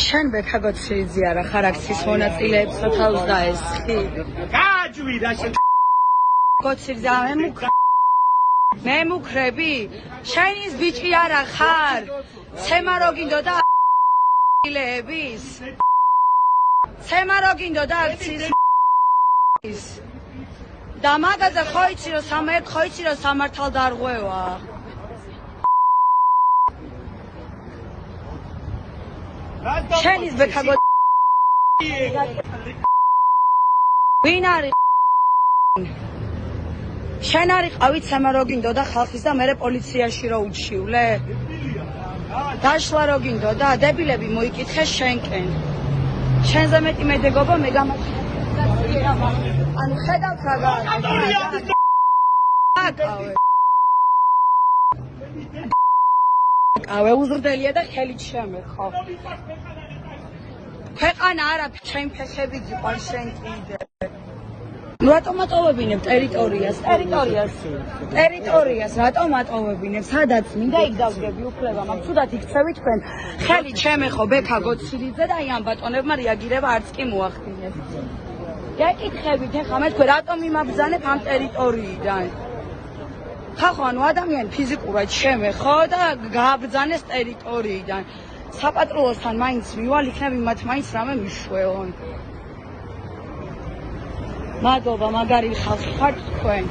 შენ ბექაგოცირიძე არა ხარ აქციის მონაწილეებს თავს დაესხი. გააჯვირა შენ გოცირიძე მე მუქრები შენ ის ბიჭი არა ხარ ცემა რო გინდოდა ილეების ცემა რო გინდოდა აქციის და მაგაზე ხოიცი რომ სამართალ დარღვევა შენ ის ბექაგოცირიძე ვინ არის შენ არ იყავით ცემა რო გინდოდა ხალხის და მერე პოლიციაში რო უჩივლე დაშლა რო გინდოდა დებილები მოიკითხე შენკენ შენზე მეტი მედეგობა მე გამაჩნია ანუ ხედავთ რა აკავე უზრდელია და ხელით შემეხო ქვეყანა არა ჩემ ფეხები გიყვარს შენ კიდე ну რატომ ატოვებინებ ტერიტორიას რატომ ატოვებინებ სადაც მინდა იქ დავდგები უფლება მაქვს თუდად იქცევი თქვენ ხელი ჩემეხო ბექაგოცირიძე და აი ამ ბატონებმა რეაგირება არც კი მოახდინეს ეკითხებით ეხლა მე თქვენ რატომ იმაბრძანებ ამ ტერიტორიიდან ხახო ანუ ადამიანი ფიზიკურად შემეხო და გააბრძანეს ტერიტორიიდან საპატრულოსთან მაინც მივალ იქნებ იმათ მაინც რამე მიშვეონ მადლობა მაგარი ხალხი ხართ თქვენ